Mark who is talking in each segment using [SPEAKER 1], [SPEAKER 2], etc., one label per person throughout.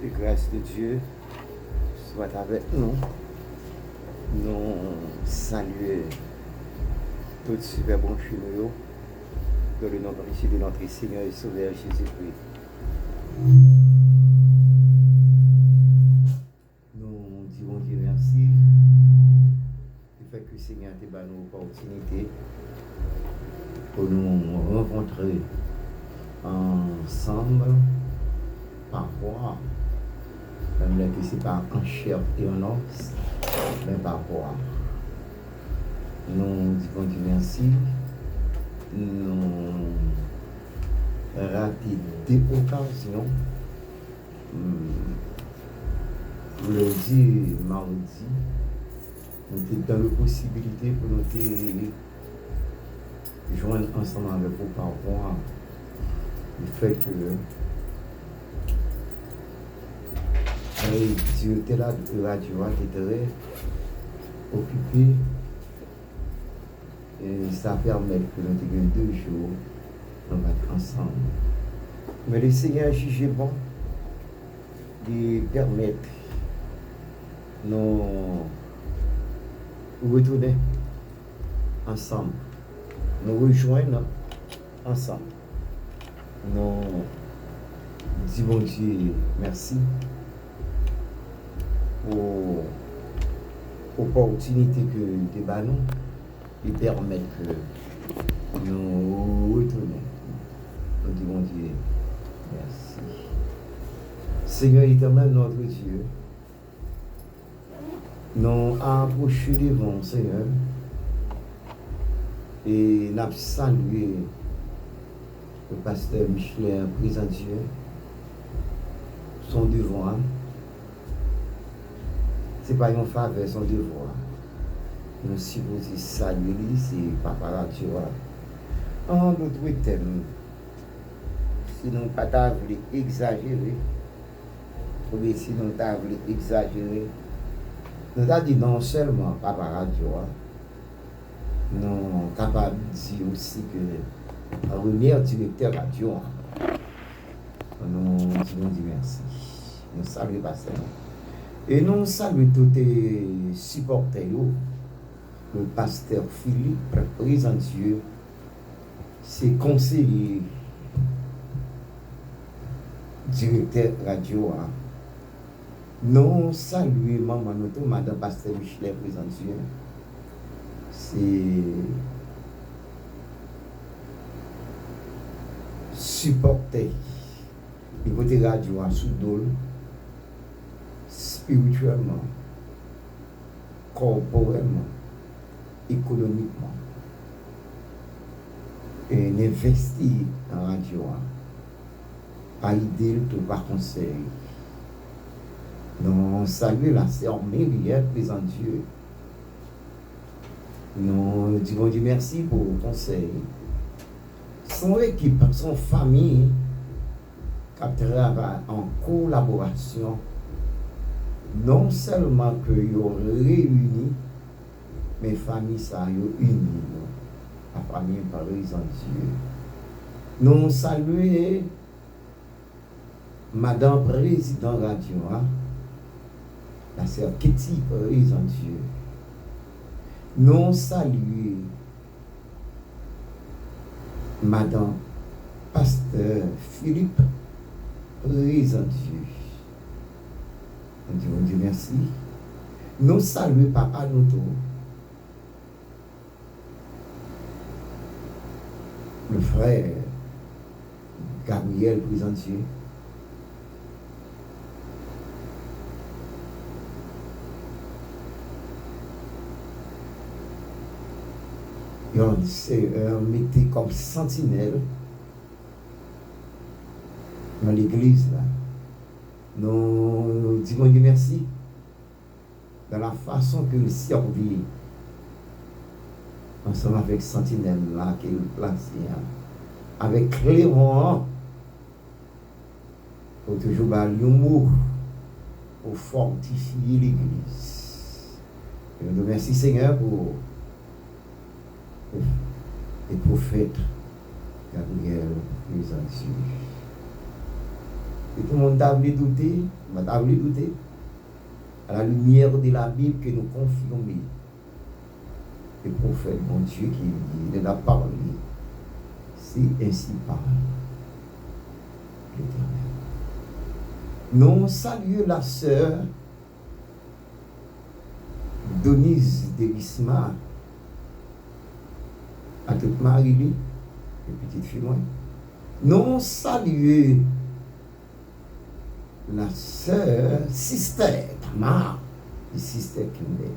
[SPEAKER 1] Et grâce de Dieu soit avec nous. Nous saluons tout super bon chez nous dans le nom de notre Seigneur et Sauveur Jésus-Christ. Nous disons Dieu merci. Il fait que le Seigneur te donne une opportunité pour nous rencontrer ensemble parfois, même que ce n'est pas en chair et en os, mais parfois. Nous disons Dieu merci. Nous raté des occasions. Lundi, mardi, nous sommes dans la possibilité pour nous joindre ensemble avec vous par rapport le fait que Dieu était là, la radio était occupé et ça permet que nous ayons 2 jours, nous être ensemble. Mais le Seigneur a jugé bon de permettre nous retourner ensemble, nous rejoindre ensemble. Nous disons Dieu merci pour l'opportunité que nous avons de permettre que nous retournions. Nous disons Dieu merci. Seigneur éternel, notre Dieu, nous approchons devant Seigneur et nous salué le pasteur Michelin, présent Dieu, son devoir. Ce n'est pas une faveur, son devoir. Nous supposons saluer, c'est Papa Radio. En d'autres termes, si nous ne pas exagérer, ou bien si nous ne exagérer, nous avons dit non seulement Papa Radio, nous sommes capables de dire aussi que le premier directeur radio, nous disons merci. Nous saluons Pasteur. Et nous saluons tous les supporters, le pasteur Philippe, présent Dieu, ses conseillers, directeur radio. Nous saluons maman, madame pasteur Michelet, présent Dieu. C'est supporter le côté radio à Soudol, spirituellement, corporellement, économiquement, et investir en radio à aider tout par conseil. Nous saluons la sœur Myriel, présent Dieu. Nous disons Dieu merci pour le conseil. Son équipe, son famille, qui travaille en collaboration, non seulement que vous réunis, mais famille ça vous unis. La famille par exemple Dieu. Nous saluons Madame Président Radio, la sœur Kitty par exemple Dieu. Nous saluons Madame Pasteur Philippe, présent Dieu. Nous disons Dieu merci. Nous saluons Papa Noto, le frère Gabriel, présent Dieu. C'est un métier comme sentinelle dans l'église. Là. Nous disons Dieu merci de la façon que le servit ensemble avec sentinelle là qu'il place avec Clément pour toujours l'humour pour fortifier l'église. Et nous remercions Seigneur pour les prophètes Gabriel, les anciens. Et tout le monde a voulu douter, a voulu douter. À la lumière de la Bible que nous confirmons. Le prophète, mon Dieu, qui dit de la parole, c'est ainsi parle l'Éternel. Nous saluons la sœur Denise Delisma, à toute Marie, et petite fille, moi. Nous saluons la sœur Sister Tamar, et Sister Kimberly.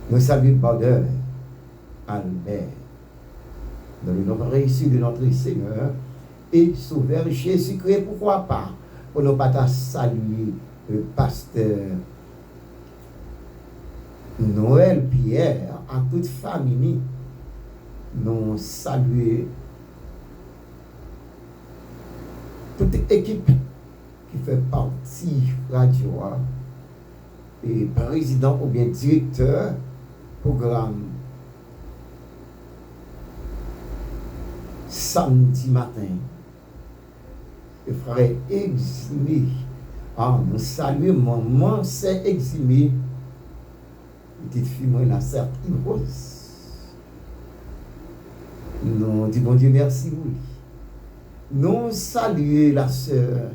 [SPEAKER 1] Nous saluons Baudeur, Albert, dans le nom réussi de notre Seigneur et Sauveur Jésus-Christ. Pourquoi pas? Pour ne pas saluer le pasteur Noël Pierre, à toute famille, nous saluons toute équipe qui fait partie radio et président ou bien directeur programme samedi matin. Le frère Eximé, nous saluons maman, c'est Eximé, petite fille, moi, la sœur Rose. Nous disons, bon Dieu, merci, oui. Nous saluons la sœur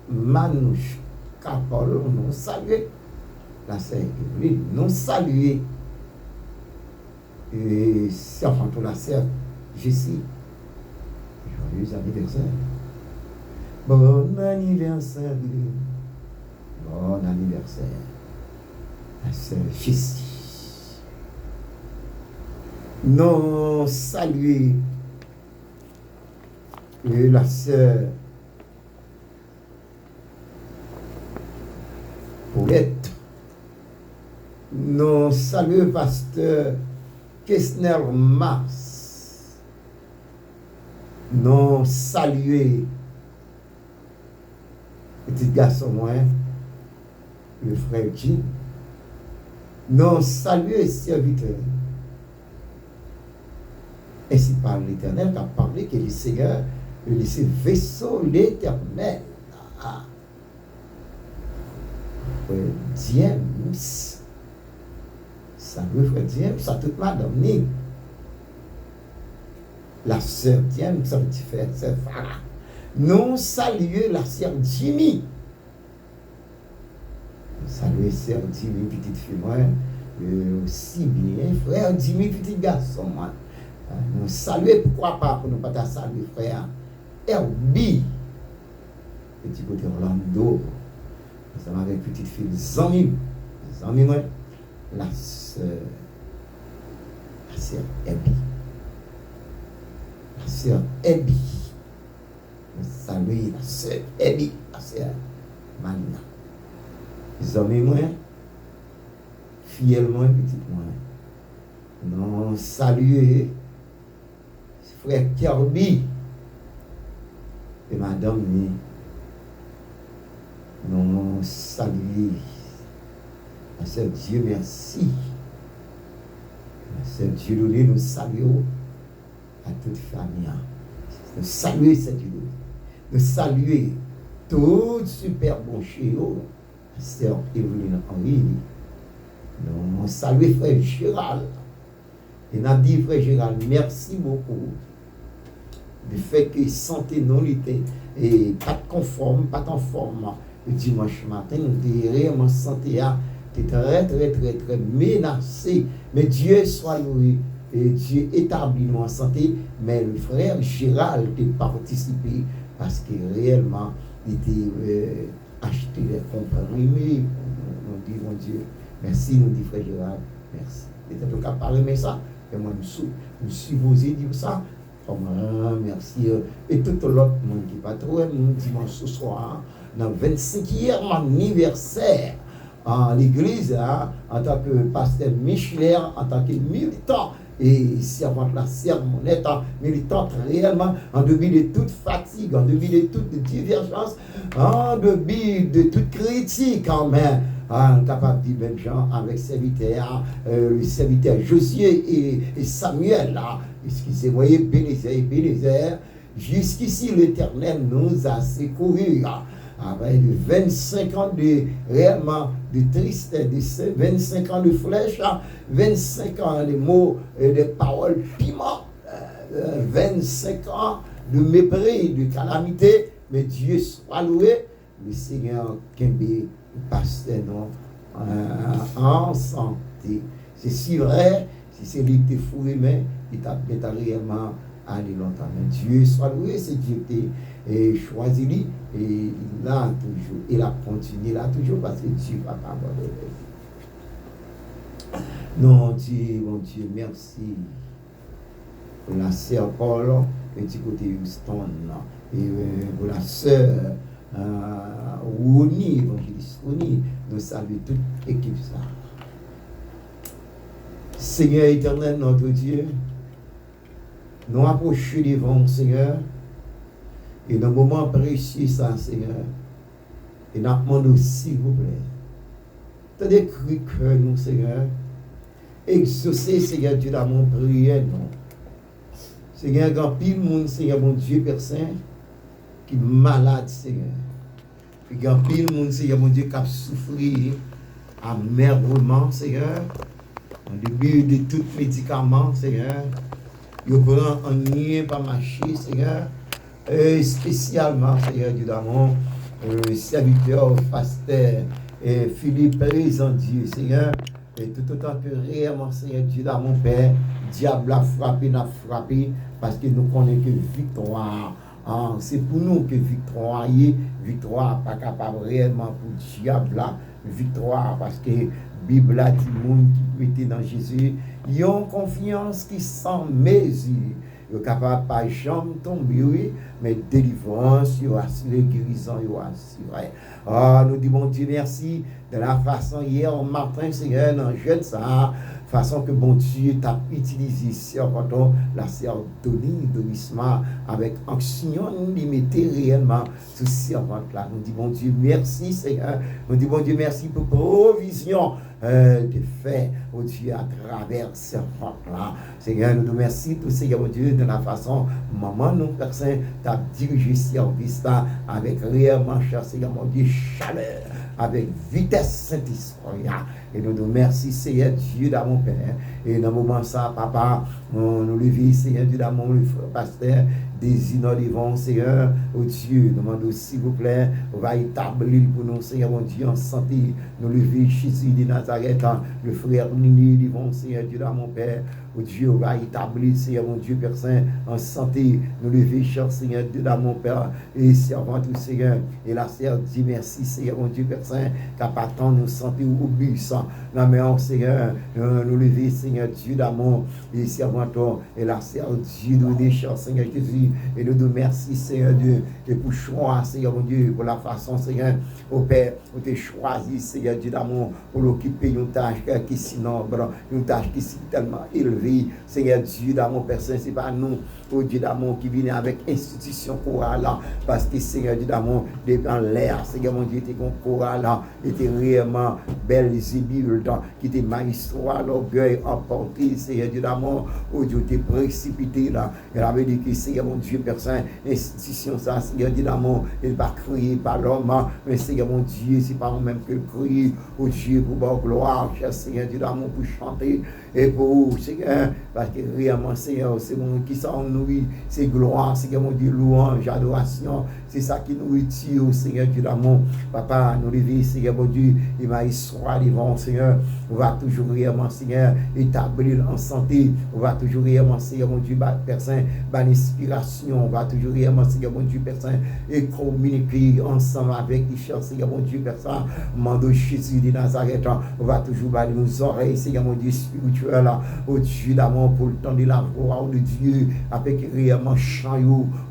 [SPEAKER 1] Manouche Capol, nous saluons la sœur Evelyne, nous saluons et surtout la sœur Jessie. Joyeux anniversaire. Bon anniversaire. Bon anniversaire. La sœur Jessie. Nous saluons la sœur Paulette. Nous saluons pasteur Kessner Mars. Nous saluons petit garçon moi, le frère Jim. Nous saluons serviteurs. Ainsi parle l'Éternel qui a parlé que le Seigneur a laissé vaisseau l'Éternel. James, salut frère James, ça toute madame Ning. La sœur James, ça veut dire frère, c'est Farah. Nous saluons la sœur Jimmy. Nous saluons sœur Jimmy, petite fille, moi, aussi bien, frère Jimmy, petit garçon, moi. Nous saluons, pourquoi pas, pour nous pas saluer frère Herbie, petit côté Orlando, nous sommes avec petite fille Zami, moi, la sœur Herbie, la sœur Herbie, nous saluons la sœur Herbie, la sœur Manina, Zami, moi, fidèlement, petite moi, nous saluons frère Kirby et madame Ni. Nous saluons la sœur Dieu merci. La sœur Dieu donné, nous saluons à toute famille. Nous saluons cette Dieu. Nous saluons tout super bon chez eux. La sœur Evelyne Henri. Nous saluons frère Gérald. Et nous dit frère Gérald, merci beaucoup du fait que santé non était et pas conforme, pas en forme. Le dimanche matin, nous étions réellement santé, très menacé. Mais Dieu soit loué, et Dieu établit nous en santé. Mais le frère Gérald a participé parce que réellement, il était acheté les comprimés. Nous disons, mon Dieu, merci, nous dit frère Gérald, merci. Il était tout cas parler, mais ça. Et moi, je suis posé dire ça. Merci. Et tout l'autre monde qui pas trop, nous dimanche ce soir, dans le 25e anniversaire en l'église, en tant que pasteur Micheler, en tant que militant et servante la sermonnette, militante réellement, en début de toute fatigue, en début de toute divergence, en début de toute critique, en main. Capable de dire même gens avec serviteur, le serviteur Josué et Samuel, excusez-moi, Bénézer, Jusqu'ici, l'Éternel nous a secourus. Avec 25 ans de réellement de tristesse, 25 ans de flèches, 25 ans de mots et de paroles piment, 25 ans de mépris, de calamité, mais Dieu soit loué, le Seigneur Kembe pasteur non en santé. C'est si vrai, si c'est lui qui t'a fourré, mais il t'a réellement allé longtemps. Mais Dieu soit loué, c'est Dieu qui et choisi lui et il a toujours, il a continué là toujours parce que Dieu va pas abandonner. Non, Dieu, mon Dieu, merci pour la sœur Paul et du côté Houston et pour la sœur Rouni, évangéliste Rouni, nous saluons toute l'équipe ça. Seigneur éternel, notre Dieu, nous approchons devant Seigneur. Et dans le moment précis, ça, Seigneur, et nous demandons, s'il vous plaît, tenez cru que nous, Seigneur, exaucez, Seigneur Dieu, dans mon prière, non. Seigneur, quand pile monde, Seigneur, mon Dieu, Père Saint, qui est malade, Seigneur. Et quand pile monde, Seigneur, mon Dieu, qui a souffert amèrement, Seigneur, en début de tout médicament, Seigneur, il prend un lien pas marcher, Seigneur. Spécialement, Seigneur Dieu d'amour, serviteur, pasteur, Philippe, présent Dieu, Seigneur, et tout autant que réellement, Seigneur Dieu d'amour, Père, diable a frappé, n'a frappé, parce que nous connaissons que victoire. C'est pour nous que victoire est, victoire pas capable réellement pour diable, victoire, parce que Bible a dit, monde qui était dans Jésus, ils ont confiance qui sans mesure. Ils sont capables de pas jamais tomber, oui, mais délivrance, ils ont assuré, guérison, ils ont assuré. Nous disons, bon Dieu, merci de la façon hier au matin, Seigneur, dans le jeune ça, façon que bon Dieu t'a utilisé, surtout la sœur Donisma, avec action, il mettait réellement ce servante là. Nous disons, bon Dieu, merci, Seigneur. Nous disons, bon Dieu, merci pour provision. De fait, oh Dieu, à travers ce là. Seigneur, nous te remercions tout, Seigneur, oh Dieu, de la façon, maman, nous, personne, t'as dirigé ce service là avec réellement, cher Seigneur, mon Dieu, chaleur, avec vitesse Saint-Esprit. Et nous te remercions, Seigneur, Dieu d'amour, Père. Et dans le moment ça, papa, nous levons, Seigneur, Dieu d'amour, le pasteur, désignons devant, Seigneur, oh Dieu, nous demandons, s'il vous plaît, on va établir pour nous, Seigneur, mon Dieu, en santé, nous levons Jésus de Nazareth, le frère Nini, devant, Seigneur, Dieu d'amour, Père, oh Dieu, on va établir, Seigneur, mon Dieu, Père Saint, en santé, nous levons, cher Seigneur, Dieu d'amour, Père, et servant tout, Seigneur, et la sœur dit merci, Seigneur, mon Dieu, Père Saint, qu'à pas tant nous santé ou obéissant, la main, Seigneur, nous levons, Seigneur, Dieu d'amour, et servant toi, et la sœur Dieu, nous dit, cher Seigneur Jésus, et nous te remercions, Seigneur Dieu, et pour choix, Seigneur mon Dieu, pour la façon, Seigneur, au Père, où tu as choisi, Seigneur Dieu d'amour, pour l'occuper une tâche qui est si noble, une tâche qui est tellement élevée, Seigneur Dieu d'amour, personne, c'est pas nous, au Dieu d'amour, qui vient avec institution chorale, parce que Seigneur Dieu d'amour, dans l'air, Seigneur mon Dieu, était un chorale, était réellement belle, zébile, qui était magistral, l'orgueil emporté, Seigneur Dieu d'amour, au Dieu, t'es précipité là, et avait dit que Seigneur mon Dieu, personne, institution ça, Seigneur Dieu d'amour, il va crier par l'homme, mais Seigneur mon Dieu, c'est pas moi-même que le crie, au Dieu pour votre gloire, cher Seigneur Dieu d'amour, pour chanter, et pour Seigneur, parce que réellement, Seigneur, c'est mon qui s'en nourrit, c'est gloire, Seigneur mon Dieu, louange, adoration, c'est ça qui nous retire, Seigneur Dieu d'amour, papa, nous lever, Seigneur mon Dieu, il m'a histoire devant, Seigneur, on va toujours réellement, Seigneur, établir en santé, on va toujours réellement, Seigneur mon Dieu, Père Saint, inspiration, on va toujours réellement, Seigneur mon Dieu, Père Saint, et communiquer ensemble avec les chers, Seigneur mon Dieu, Père Saint, mando Jésus de Nazareth, on va toujours balayer nos oreilles, Seigneur mon Dieu, spirituel, au Dieu d'amour, pour le temps de la voix de Dieu, avec réellement chant,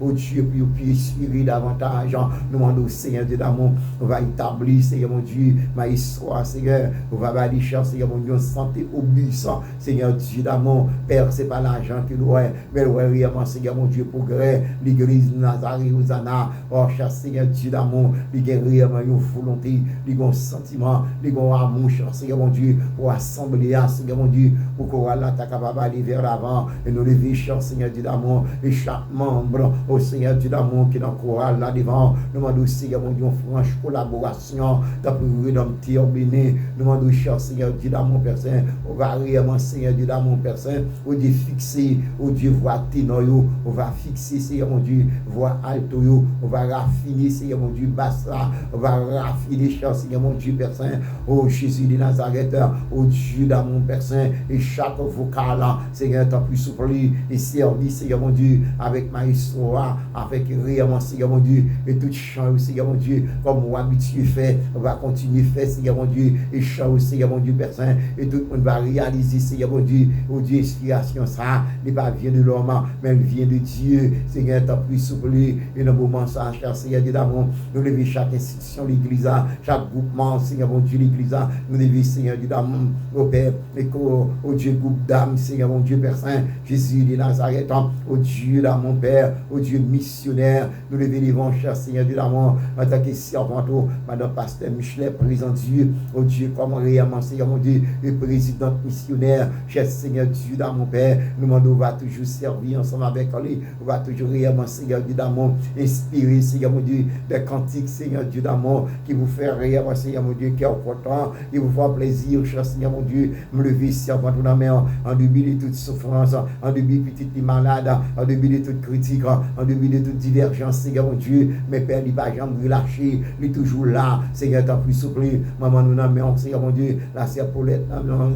[SPEAKER 1] au Dieu, pour inspirer davantage, nous demandons, Seigneur Dieu d'amour, on va établir, Seigneur mon Dieu, ma histoire, Seigneur, on va balayer, cher, Seigneur mon Dieu, santé obéissant, Seigneur Dieu d'amour, Père, c'est pas l'argent que nous avons, mais réellement, Seigneur mon Dieu, progrès, l'église Nazareth, Hosanna, oh, cher Seigneur Dieu d'amour, réellement une volonté, un sentiment, un amour, cher Seigneur mon Dieu, pour assembler, Seigneur mon Dieu, pour qu'on là, ta capable d'aller vers l'avant, et nous lever, cher Seigneur Dieu d'amour, et chaque membre, au Seigneur Dieu d'amour, qui est dans le chorale là devant, nous demandons, Seigneur mon Dieu, une franche collaboration, d'après dans tir béni, nous demandons, cher Seigneur Dieu d'amour, Père Saint, on va réellement, Seigneur Dieu d'amour, Père Saint, on dit fixer, on dit voir ténor, on va fixer, Seigneur mon Dieu, voir alto, on va raffiner, Seigneur mon Dieu, basse là, on va raffiner, cher Seigneur mon Dieu, Père Saint, oh Jésus de Nazareth, oh Dieu d'amour, Père Saint, et chaque vocal, Seigneur, t'as pu souffler et servir, Seigneur mon Dieu, avec ma histoire, avec réellement, Seigneur mon Dieu, et tout chant, Seigneur mon Dieu, comme on habitué fait, on va continuer faire, Seigneur mon Dieu, et chant, Seigneur mon Dieu, Père Saint, et tout le monde va réaliser, Seigneur mon Dieu, oh Dieu, inspiration, ça, n'est pas vient de l'homme, mais elle vient de Dieu, Seigneur, t'as pu souffler, et dans le moment, ça, cher Seigneur Dieu d'amour, nous levons chaque institution, l'église, chaque groupement, Seigneur mon Dieu, l'église, nous levons, Seigneur Dieu d'amour, au Père, et au Dieu, groupe d'âme, Seigneur mon Dieu, Père Saint, Jésus de Nazareth, au Dieu là, mon Père, au Dieu missionnaire, nous levons les vents, cher Seigneur Dieu d'amour, en tant que servante, Madame Pasteur Michelet, président Dieu, au Dieu, comme réellement, Seigneur mon Dieu, et président missionnaire, cher Seigneur Dieu d'amour, mon Père, nous demandons, on va toujours servir ensemble avec lui, on va toujours réellement, Seigneur Dieu d'amour, inspirer, Seigneur mon Dieu, des cantiques, Seigneur Dieu d'amour, qui vous fait réellement, Seigneur mon Dieu, qui est important, qui vous fait plaisir, cher Seigneur mon Dieu, me lever, servant dans la main, en début de toute souffrance, en début de petites malades, en début de toute critique, en début de toute divergence, Seigneur mon Dieu, mes pères, il va jamais relâcher, il est toujours là, Seigneur, t'as plus souple, maman, nous n'avons, Seigneur mon Dieu, la sœur Paulette,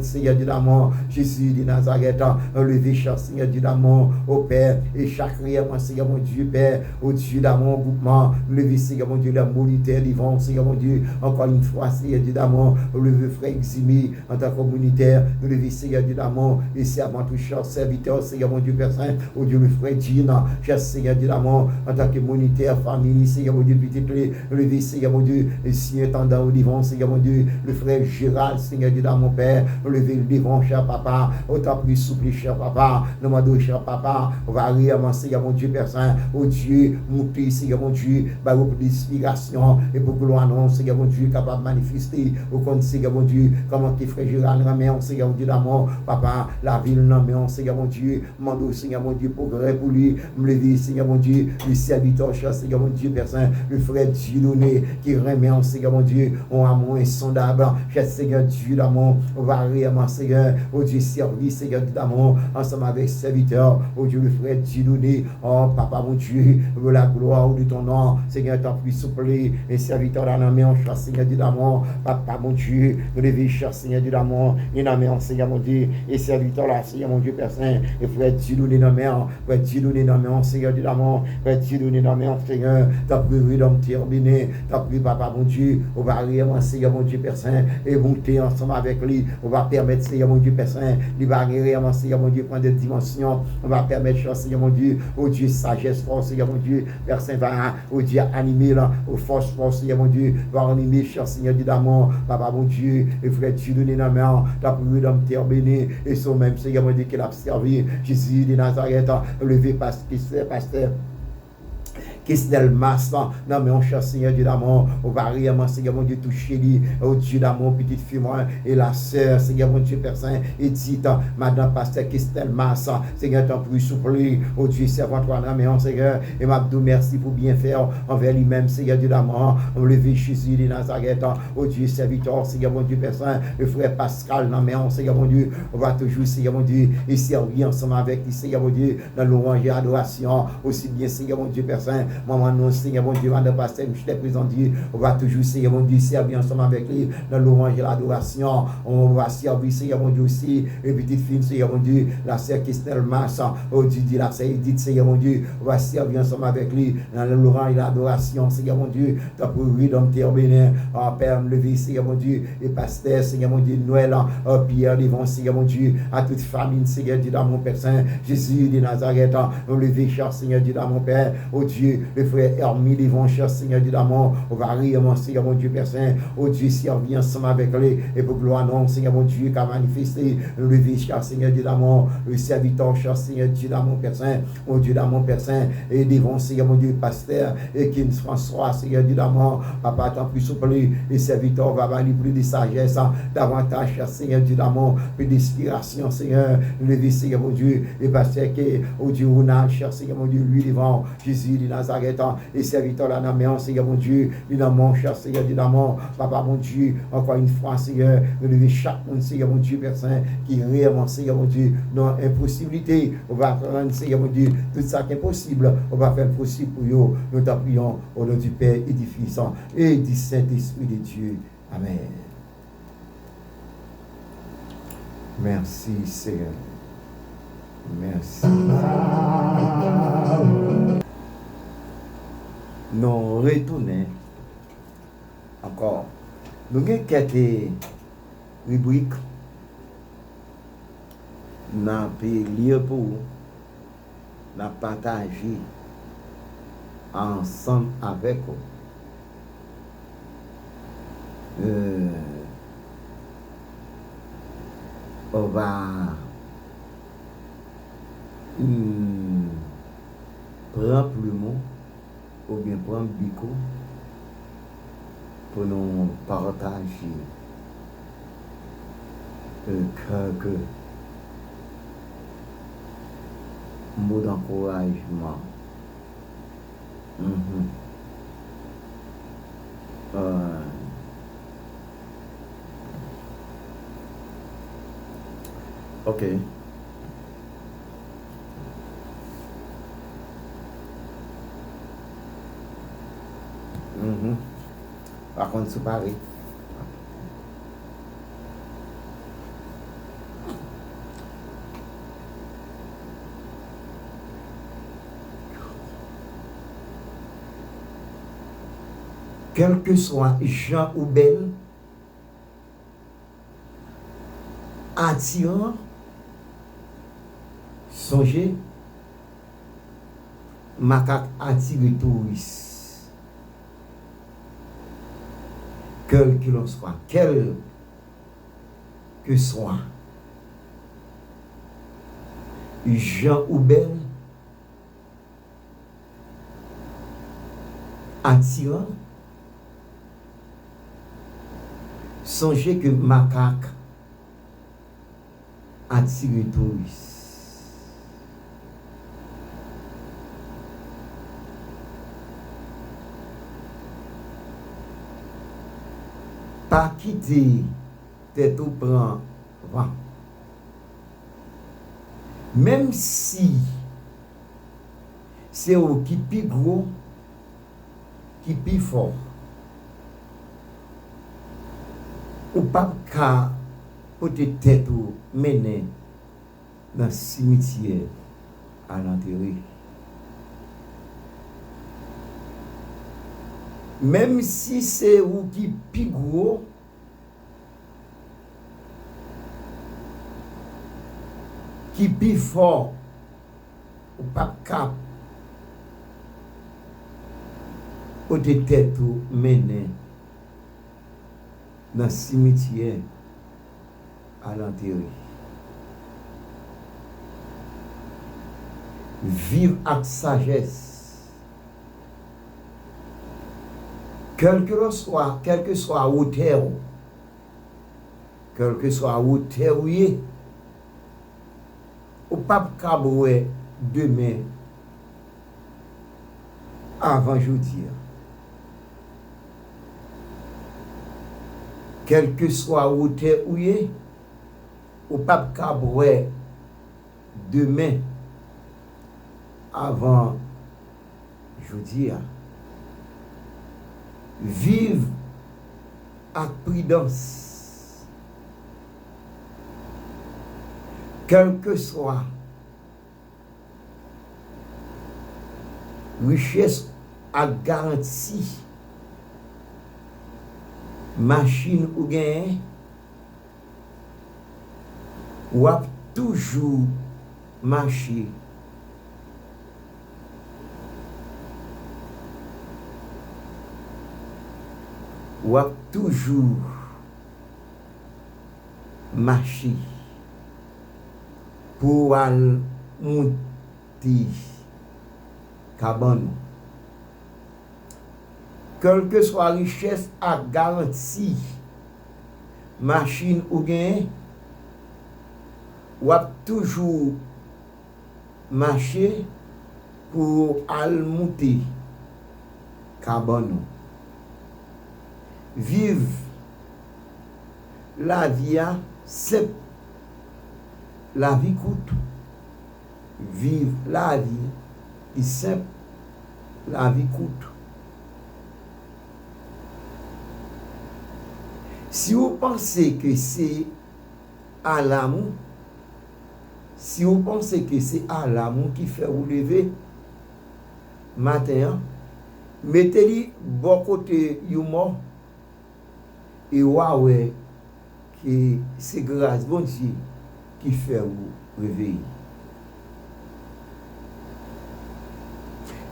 [SPEAKER 1] Seigneur Dieu d'amour, Jésus de Nazareth, lever, cher Seigneur Dieu d'amour, au Père, et chaque réellement, Seigneur mon Dieu, Père, au Dieu d'amour, groupement, lever, Seigneur mon Dieu, la monitaire, vivant, Seigneur mon Dieu, encore une fois, Seigneur Dieu d'amour, lever, frère Eximi, en tant que communautaire, nous lever, Seigneur Dieu d'amour, et servant tout cher serviteur, Seigneur mon Dieu, Père Saint, au Dieu, le frère Gina, cher Seigneur Dieu d'amour, en tant que monitaire, famille, Seigneur mon Dieu, petit clé, lever, Seigneur mon Dieu, et si intendant au divan, Seigneur mon Dieu, le frère Gérald, Seigneur Dieu d'amour, Père, lever le divan, cher papa, autant plus souple, cher papa, nous demandons, cher papa, on va réellement, Seigneur mon Dieu, Père Saint, au Dieu, monter, Seigneur mon Dieu, bah, pour l'inspiration, et pour que l'on annonce, Seigneur mon Dieu, capable de manifester, au compte, Seigneur mon Dieu, comment tes frères Gérald ramènent, Seigneur mon Dieu d'amour, papa, la ville non mais Seigneur mon Dieu, mando Seigneur mon Dieu, progrès pour lui, me lever, Seigneur mon Dieu, le serviteur, cher Seigneur mon Dieu, Père Saint, le frère Dieudonné, qui remet en Seigneur mon Dieu, on amour insondable, cher Seigneur Dieu d'amour, on va réellement, Seigneur, au Dieu service, Seigneur d'amour, ensemble avec serviteur, au Dieu, le frère Dieudonné, oh papa mon Dieu, la gloire de ton nom, Seigneur, t'en puis souple, et serviteur dans la main, cher Seigneur Dieu d'amour, papa mon Dieu, me lever, cher Seigneur Dieu d'amour, et la main, Seigneur mon Dieu, et serviteur là, Seigneur mon Dieu, Père Saint, et frère Dieudonné dans la main, frère Dieudonné dans la main, Seigneur Dieu d'amour, frère Dieudonné dans la main, Seigneur, t'as pris d'homme terminé, t'as pris papa mon Dieu, on va réellement, Seigneur mon Dieu, Père Saint, et monter ensemble avec lui, on va permettre, Seigneur mon Dieu, Père Saint, il va réellement, Seigneur mon Dieu, prendre des dimensions, on va permettre, Seigneur mon Dieu, au Dieu, sagesse, force, Seigneur mon Dieu, Père Saint, va, au Dieu, animer, là, au force, Seigneur mon Dieu, va animer, cher Seigneur Dieu d'amour, papa mon Dieu, et frère Dieudonné dans la main, t'as pris d'homme terminé, et son même, Seigneur mon Dieu, qu'il a servi, Jésus de Nazareth, levé pasteur, Kisnel Massa, non mais on cherche Seigneur Dieu d'amour, on va réellement Seigneur mon Dieu toucher lui, oh Dieu d'amour, petite fille moi, et la sœur, Seigneur mon Dieu Père Saint, et dit, Madame Pasteur Kisnel Massa, Seigneur t'en prie souple, oh Dieu servant toi dans mais Seigneur, et m'abdou merci pour bien faire envers lui-même, Seigneur Dieu d'amour, on lever Jésus de Nazareth, oh Dieu serviteur, Seigneur mon Dieu Père Saint, le frère Pascal, non mais Seigneur mon Dieu, on va toujours Seigneur mon Dieu, et servir ensemble avec lui, Seigneur mon Dieu, dans l'orange et adoration, aussi bien Seigneur mon Dieu Père Saint, maman non Seigneur mon Dieu, Madame Pasteur, je t'ai présenté, on va toujours Seigneur mon Dieu servir ensemble avec lui dans l'orange et l'adoration, on va servir Seigneur mon Dieu aussi, et petite fille Seigneur mon Dieu, la sœur Kistel Massa, oh Dieu, la sœur Edith Seigneur mon Dieu, on va servir ensemble avec lui dans l'orange et l'adoration, Seigneur mon Dieu, t'as pour lui dans le terre bénin, en Père me lever Seigneur mon Dieu, et Pasteur Seigneur mon Dieu, Noël, Pierre devant Seigneur mon Dieu, à toute famille Seigneur Dieu dans mon Père Saint, Jésus de Nazareth, on lever cher Seigneur Dieu dans mon Père, oh Dieu, Dieu, le frère Hermine, devant cher Seigneur Dieu d'amour, on va rire, mon Seigneur, mon Dieu, Père Saint, oh Dieu, servir ensemble avec lui, et pour gloire, non, Seigneur, mon Dieu, qui a manifesté, le lever, cher Seigneur Dieu d'amour, le serviteur, cher Seigneur Dieu d'amour, Père Saint, mon Dieu d'amour, Père Saint, et devant, Seigneur, mon Dieu, pasteur, et qui François, Seigneur Dieu d'amour, papa, tant plus souple, les serviteurs va valider plus de sagesse, davantage, cher Seigneur Dieu d'amour, plus d'inspiration, Seigneur, lever, Seigneur, mon Dieu, et pasteur, qui, oh Dieu, on a, cher Seigneur, mon Dieu, lui devant Jésus de Nazareth, et serviteur là, dans mes Seigneur, mon Dieu, dans mon cher Seigneur Dieu d'amour, papa, mon Dieu, encore une fois, Seigneur, lever chaque monde, Seigneur, mon Dieu, Père Saint, qui réellement, Seigneur, mon Dieu, dans impossibilité, on va rendre, Seigneur, mon Dieu, tout ça qui est possible, on va faire possible pour eux. Nous t'en prions au nom du Père et du Fils et du Saint-Esprit de Dieu. Amen. Merci, Seigneur. Merci. Nous retournons encore. Nous avons quelques rubriques. Nous avons lire pour vous. Nous avons partagé ensemble avec vous. On va prendre plumeau ou bien prendre bico pour nous partager quelques mots d'encouragement. Ok. Par contre, c'est pareil. Quel que soit Jean ou belle, attirant, songez, macaque attire touriste. Quel que l'on soit, quel que soit, Jean ou belle, attirant, songez que macaque attire touriste. Pas quitter tête ou prend vent. Même si c'est au qui plus gros, qui plus fort, ou pas qu'à côté tête ou mener dans le cimetière à l'enterrer. Même si c'est ou qui plus gros, qui plus fort, ou pas cap, ou de tête ou mener dans le cimetière à l'enterrer. Vivre avec sagesse. Quel que soit hauteur, quel que soit hauteur, ou pas caboué demain avant jeudi. Quel que soit hauteur, ou pas caboué demain avant jeudi. Vive avec prudence. Quel que soit richesse à garantie, machine ou gain, ou a toujours marché ou a toujours marché pour aller monter cabane. Quelle que soit la richesse à garantie, machine ou gain, ou a toujours marché pour aller monter cabane. Vive la vie simple, la vie coûte. Vive la vie simple, la vie coûte. Si vous pensez que c'est à l'amour, si vous pensez que c'est à l'amour qui fait vous lever matin, mettez-lui bon côté humour et ouais que c'est grâce bon Dieu qui fait vous réveiller.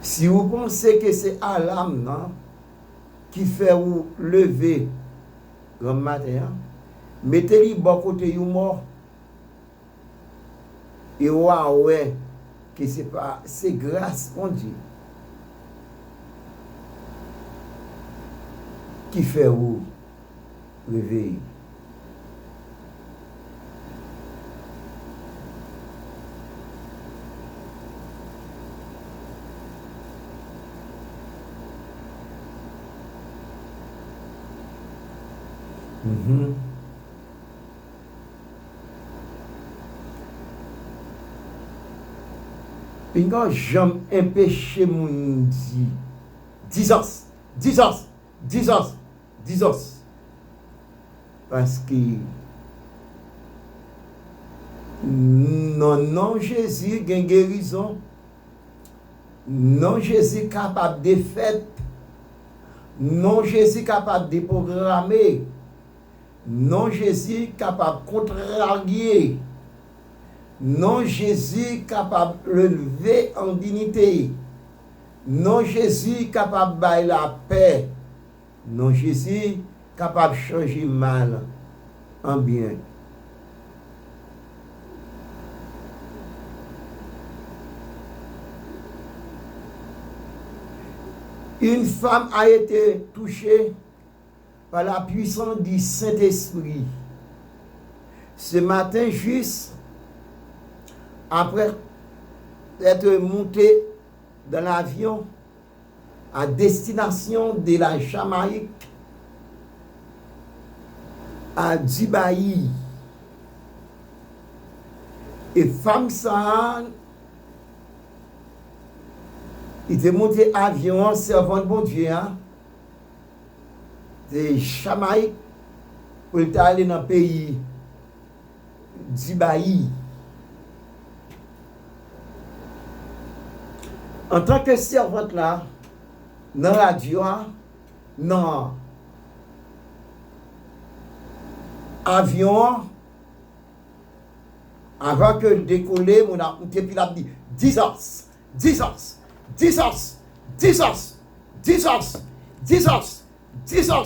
[SPEAKER 1] Si vous pensez que c'est à l'âme qui fait vous lever le matin, mettez-lui bon côté humour et ouais que c'est grâce bon Dieu qui fait vous réveiller. Puis quand j'aime empêcher mon dit 10 ans, 10 ans, 10 ans, 10 ans. Parce que non Jésus a une guérison, non Jésus capable de faire, non Jésus capable de programmer, non Jésus capable de contrarier, non Jésus capable de lever en dignité, non Jésus capable de bailler la paix, non Jésus capable de changer mal en bien. Une femme a été touchée par la puissance du Saint-Esprit. Ce matin, juste après être montée dans l'avion à destination de la Jamaïque, à Dubaï, et femme ça, il était monté avion servant de bon Dieu, de Jamaïque pour aller dans le pays Dubaï. En tant que servante là, dans la radio, dans avion, avant que le décoller, mon a dit 10 ans, 10 ans, 10 ans, 10 ans, 10 ans, 10 ans, 10 ans.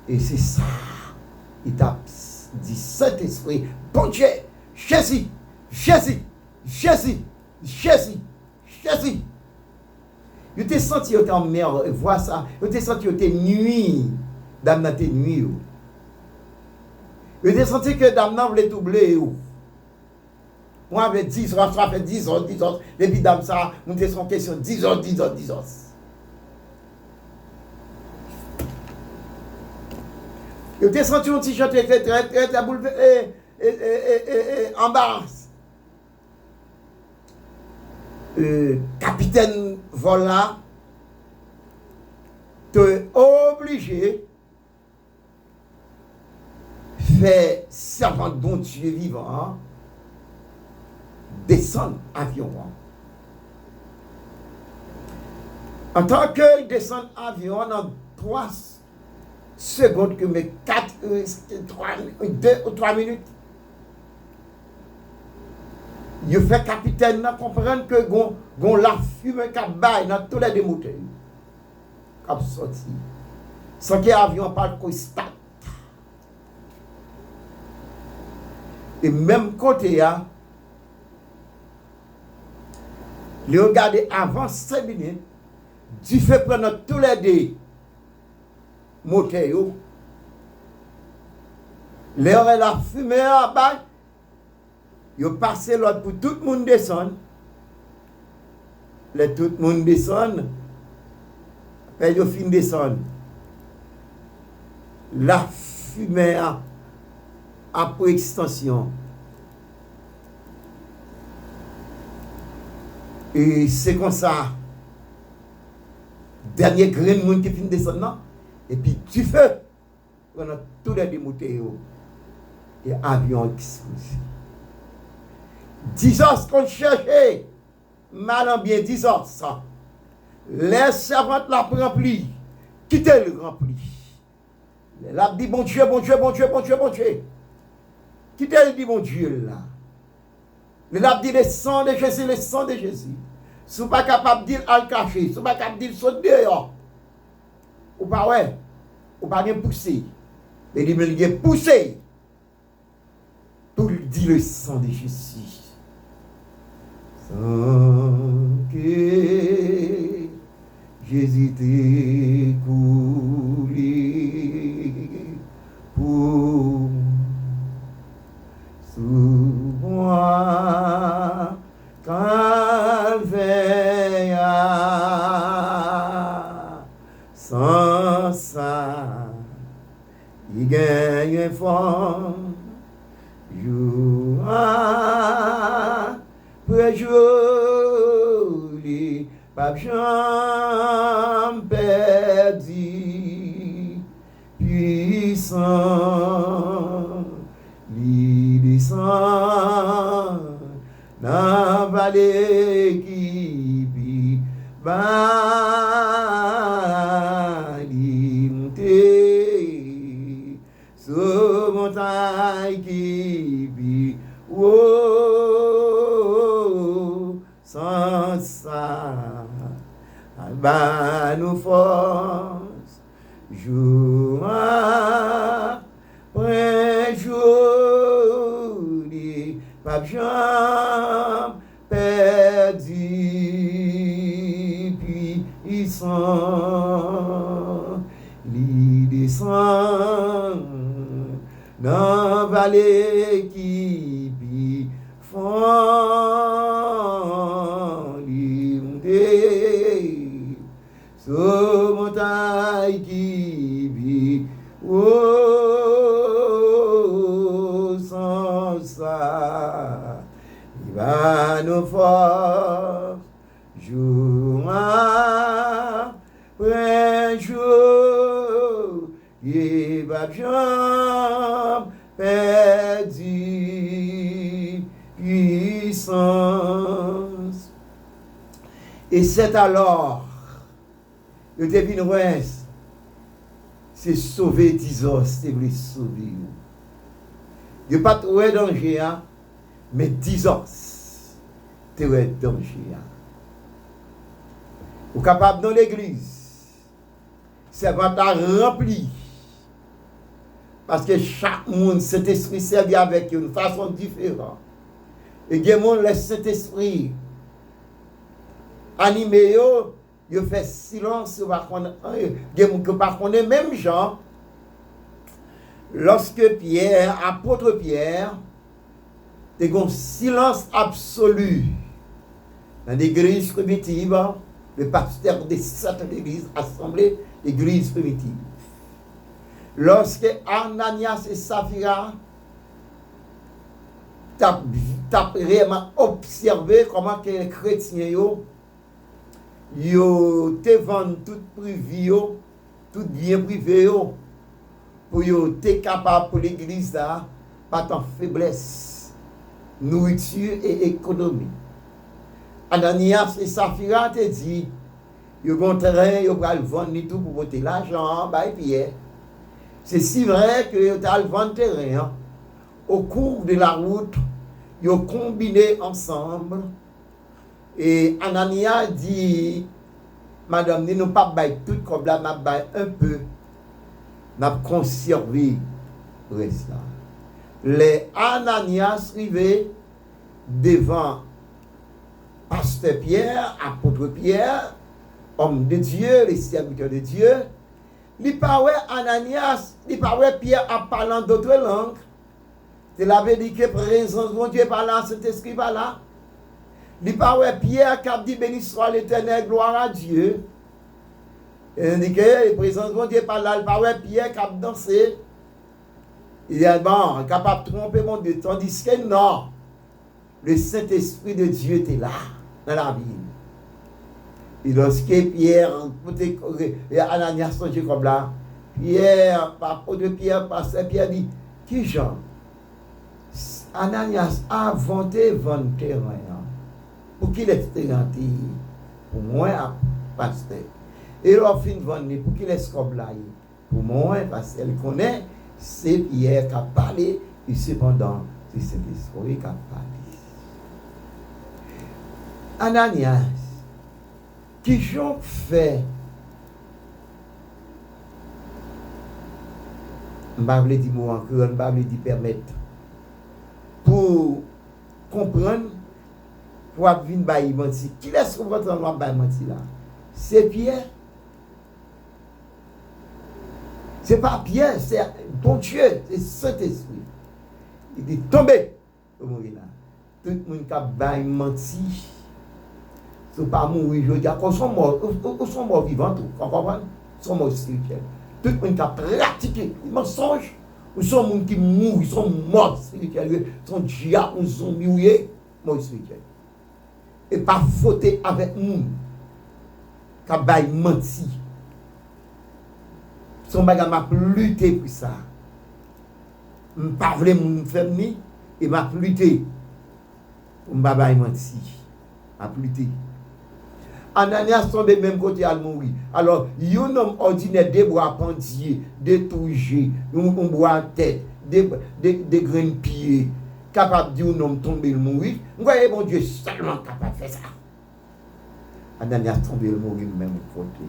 [SPEAKER 1] Et c'est ça, il t'a dit Saint-Esprit, bon Dieu, Jésus, Jésus, Jésus, Jésus, Jésus. Je t'ai senti que tu es en mer, vois ça. Je t'ai senti que tu es nuit, dame dans tes nuits. Je t'ai senti que dame voulait doubler. Moi, avec 10 ans, ça fait 10 ans, 10 ans. Depuis dame ça, on était sans question 10 ans, 10 ans, 10 ans. Je t'ai senti un t-shirt très bouleversé, en bas. Capitaine Vola te obligé faire servant de bon Dieu vivant descendre avion. En tant que descendre avion dans 3 secondes que mes 2 ou 3 minutes, je fais capitaine comprendre que gon la fume qui baille dans tous les deux moteurs. cap sorti. Sans que l'avion pas de start. Et même côté là, le regarder avant 5 minutes, du fait prendre tous les deux moteurs, l'air et la fumée en bas, ils passent l'autre pour tout le monde descendre. Tout le monde descend, et ils finissent descendre. La fumée après extension. Et c'est comme ça. Dernier grain de monde qui finit descendre. Et puis du feu, on a tous les démonteurs. Et avion explosé. 10 heures qu'on cherchait. Mal bien 10 heures ça. Les servantes la rempli. Quittez le rempli. Elle dit bon Dieu, bon Dieu, bon Dieu, bon Dieu, bon Dieu. Quittez le dit bon Dieu là. Elle a dit le sang de Jésus, le sang de Jésus. Si vous n'êtes pas capable de dire à le cacher, si vous n'êtes pas capable de dire saute dehors. Ou pas ouais. Ou pas bien pousser. Mais il me poussé. Tout le dit le sang de Jésus. Sans que Jésus t'ait coulé pour sous moi calvaire. Sans ça, il gagne fort. Jour après jour, pas jamais perdu, puissant, il descend dans la vallée qui vit, il monter sur montagne qui vit, sans ça, bah nous force, jour après jour, pas jamais perdu, puissant, il descend dans la vallée qui vit, sur montagne qui vit, sans ça, il va nous force, jour après jour, il va jamais perdu puissance. Et c'est alors le devine ouest, c'est sauver 10 ans, c'est voulu sauver. Il n'y a pas de danger, mais 10 ans, c'est un danger. Vous êtes capable dans l'église, c'est votre rempli. Parce que chaque monde, cet esprit servi avec une façon différente. Et il y a des gens, le Saint-Esprit, animé, il fait silence, il y a des gens qui ne connaissent pas même gens. Lorsque Pierre, apôtre Pierre, il y a un silence absolu dans l'église primitive, le pasteur des 7 églises assemblées, l'église primitive. Lorsque Ananias et Saphira t'as vraiment observé comment que les chrétiens te vendent tout privé, tout bien privé pour être capable pour l'église là, pas tant faiblesse, nourriture et économie. Ananias et Saphira te dit, ils vont terrain, ils vont vendre tout pour voter l'argent, bah Pierre. C'est si vrai que ils ont vendu terrain. Au cours de la route, ils ont combiné ensemble. Et Ananias dit, madame, nous pas bail tout comme là, m'a bail un peu, n'a conservé reste là. Les Ananias arrivaient devant pasteur Pierre, apôtre Pierre, homme de Dieu, les serviteurs de Dieu. Il parlait Ananias, il parlait Pierre en parlant d'autres langues. Il avait dit que présence de Dieu par là, Saint-Esprit par là. Il parlait Pierre qui a dit béni soit l'Éternel, gloire à Dieu. Il dit que présence de Dieu par là, il parlait Pierre qui a dansé. Il est bon, capable de tromper mon Dieu, tandis que non, le Saint-Esprit de Dieu était là, dans la Bible. Et lorsque Pierre, et Ananias sont comme là, Pierre, par de Pierre, pasteur Pierre dit, qui Jean? Ananias a vanté 20 terrain. Pour qu'il ait garanti, pour moi, pasteur. Et leur fin de vendre, pour qu'il ait comme là, pour moi, parce qu'elle connaît, c'est Pierre qui a parlé, et cependant, c'est Saint-Esprit qui a parlé. Ananias, qui j'en fait, je ne vais pas dire moi encore, je ne vais pas dire permettre, pour comprendre, pour venir bailler menti. Qui laisse comprendre dans le bailler menti là? C'est Pierre. C'est pas Pierre, c'est bon Dieu, c'est Saint-Esprit. Il dit tombez, tout le monde là. Tout le monde qui a baillé menti. Ce n'est pas mourir, je dis, ils sont morts vivants, vous comprenez? Ils sont morts spirituels. Tout le monde qui a pratiqué les mensonges, ils sont gens qui mourent, ils sont morts spirituels, ils sont diables, ils sont zombies, morts spirituels. Et pas fauter avec nous, qui a baillé menti. Son bagage m'a lutté pour ça. Je ne pas voulu me faire ni, et m'a lutté. Je ne pas menti. M'a lutté. Ananias sont de même côté à mourir. Alors, il y a un homme ordinaire, des bois pendiers, des touchés, un bois tête, des grains pieds, capable de dire un homme tomber le mourir. Vous voyez, mon Dieu, seulement capable de faire ça. Ananias tomber le mourir même côté.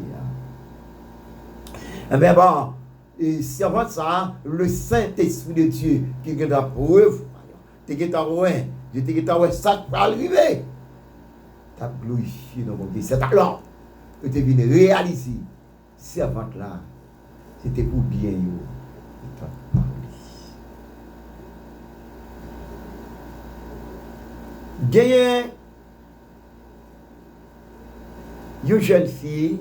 [SPEAKER 1] Eh bien bon, et servant ça, le Saint-Esprit de Dieu qui est la preuve, tu es en ça va arriver. Tu as glorifié dans mon Dieu. C'est alors que tu es venu réaliser, servante là, c'était pour bien. Il t'a parlé. Gagné une jeune fille.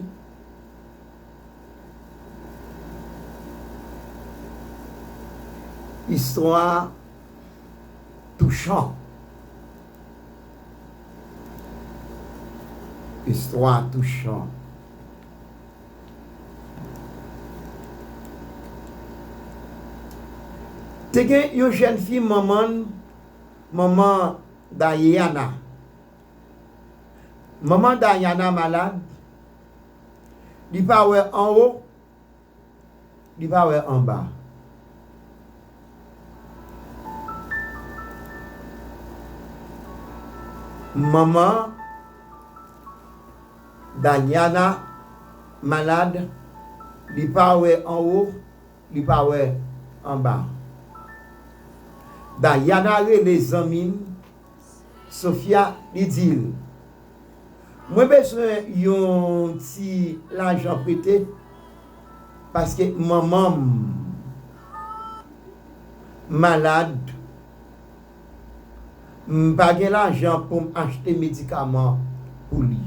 [SPEAKER 1] Histoire touchante. Histoire touchante. Tu as une jeune fille, maman Diana. Maman Diana malade. Il pas en haut, il pas en bas. Maman Diana malade, il pas en haut, il pas en bas. Diana les amis, Sophia lui dit, moi besoin yon petit l'argent prêté parce que maman malade, pas de l'argent pour acheter médicaments pour lui.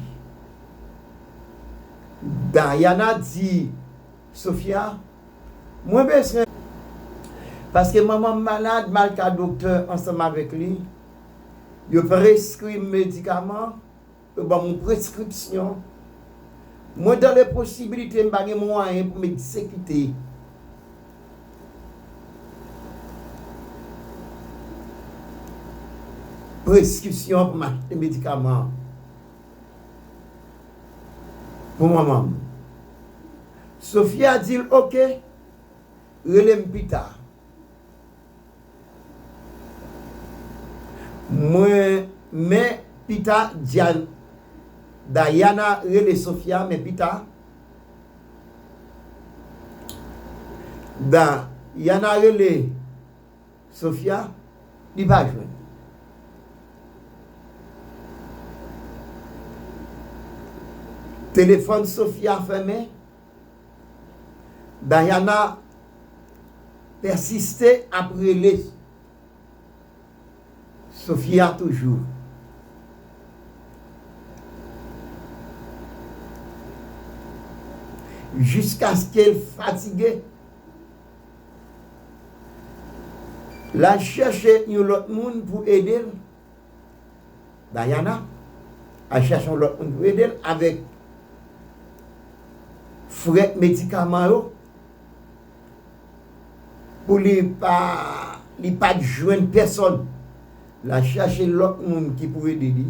[SPEAKER 1] Diana dit, Sophia, moi besoin parce que maman malade, mal qu'à docteur ensemble avec lui, il prescrit médicaments, il a une prescription. Moi, dans les possibilités, je n'ai pas de moyens pour m'exécuter. Prescription pour m'acheter médicaments. Pour maman. Sophie a dit, ok, relève plus tard. Moi, mais Pita Diana relè Sophia, mais pita. Diana relè Sophia, il va jouer. Téléphone Sophia fermé. Diana persistait après les Sophia toujours. Jusqu'à ce qu'elle fatiguée. La chercher un autre monde pour aider. Diana a cherché un autre monde pour aider avec frais médicaments pour ne pas joindre personne. La chercher l'autre monde qui pouvait aider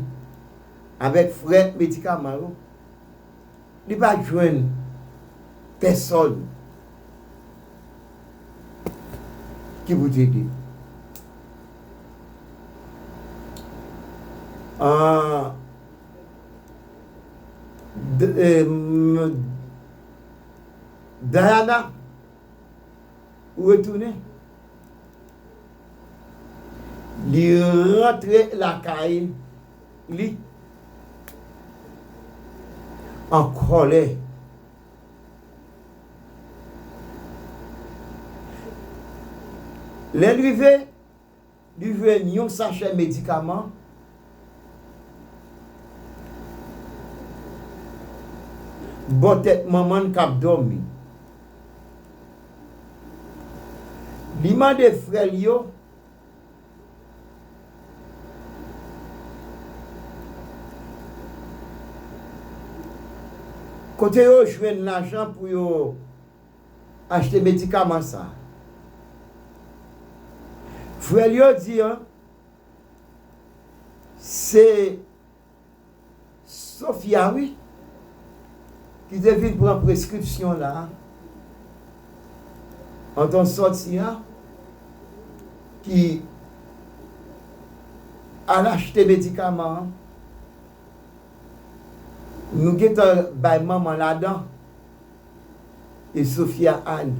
[SPEAKER 1] avec frais médicaments. Il ne pas joindre personne qui vous aider. Diana retourner. Il rentrer la caille, lui en colère. L'arrivée du un sachet médicament. Bon tête maman k'ap dormi. Li mande frère yo côté yo joindre l'argent pour yo acheter médicament ça. Frère yo dit c'est Sophia oui qui devine prendre prescription là, en ton sorti, qui a acheté médicaments, nous avons bay maman là-dedans, et Sophia a dit.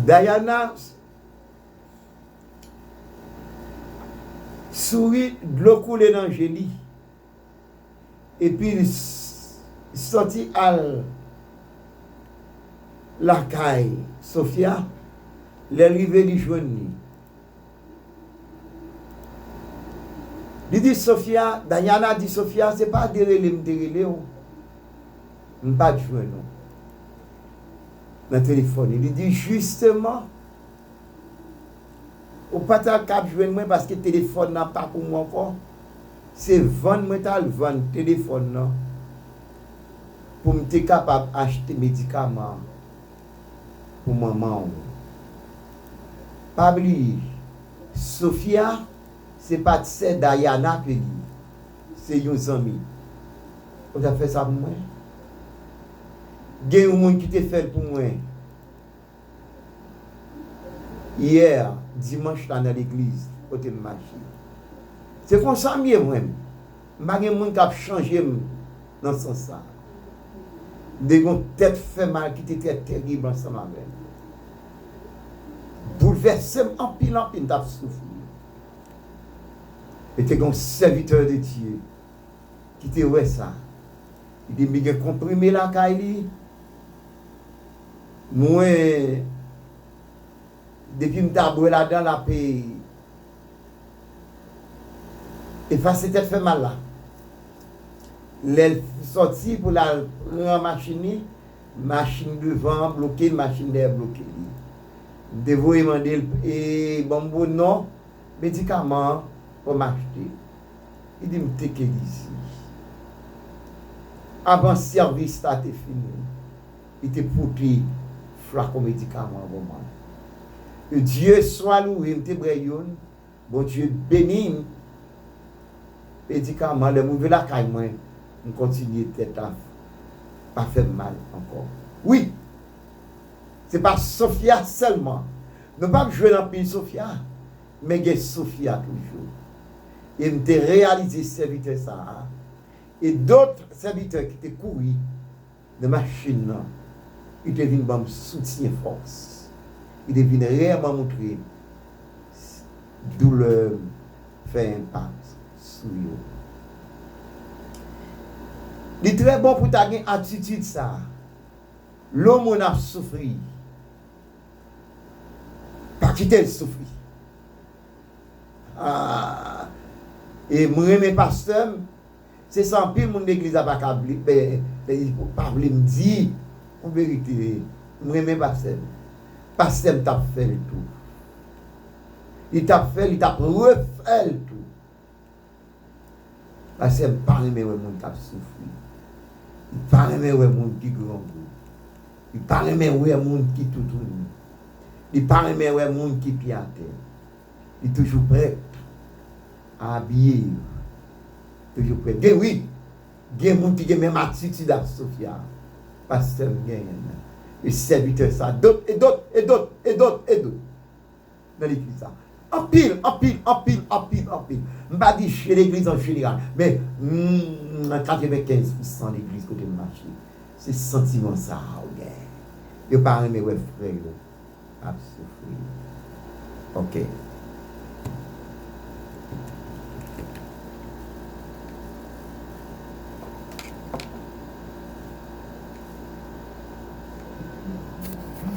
[SPEAKER 1] Diana sourit, de l'eau coulée dans le génie. Et puis il sortit à la caille. Sophia, l'arrivée du journée. Il dit Sophia, Diana dit Sophia, c'est pas derrière me pas de jouer non. Dans le téléphone. Il dit justement, ou pas ta cap jouer moi parce que le téléphone n'a pas pour moi encore. C'est vendre moi ta vendre téléphone non. Pour me être capable d'acheter médicaments pour maman. Pas oublier. Sophia, c'est pas c'est Diana que dit. C'est un ami. Vous avez fait ça pour moi? Il y a un monde qui te fait pour moi. Hier, dimanche, dans l'église, côté marché. C'est comme ça, moi-même. Je n'ai pas de monde qui a changé dans ce sens. Des gens tête fait mal qui était très terrible ensemble avec. Bouleversé en pile, t'as souffert. Et t'es un serviteur de Dieu qui te ouais ça. Il dit, mais il a comprimé la caille. Moi, depuis que je suis là-dedans, la paix. Et face à fait mal là. Elle sorti pour la machine devant bloquée, machine d'air bloquée. Devo demander et bon non, médicaments pour m'acheter. Il dit, me t'es ici. Avant le service, ça fini. Il te pouté flacon médicament pour moi. Dieu soit loué, me te brayon. Bon Dieu béni. Médicament, le mauvais la caille moi. On continue tête là. Pas faire mal encore. Oui. C'est pas Sophia seulement. Nous ne pouvons pas jouer dans le pays Sophia. mais il y a Sophia toujours. Et je réalisé serviteur ça. Et d'autres serviteurs qui étaient courus de machine, ils étaient venus me soutien force. Ils étaient venus réellement montrer douleur fait impact sur eux. Il est très bon pour ta attitude ça. L'homme a souffert. Pas quitter le souffrir. Ah. Et moi, mes pasteurs, c'est sans pile mon église a pas câblé, pas me dire, en vérité, moi, mes pasteurs, pasteur t'a fait le tout. Il t'a refait le tout. Pasteur pas aimé ouais mon t'a souffert. Il pas aimé ouais mon qui grand. Il pas aimé ouais mon qui tout tourne. Il pas aimé ouais mon qui piate. Il est toujours prêt à habiller. Toujours prêt. Bien oui, il y a des gens qui ont même attitude à Sophia. Pasteur gagne. Et serviteur ça. D'autres. Dans l'église ça. En pile. Je ne pas dire chez l'église en général. Mais 95% de l'église côté de marché. C'est sentiment ça. Il n'y a pas un frère. À souffrir. Ok.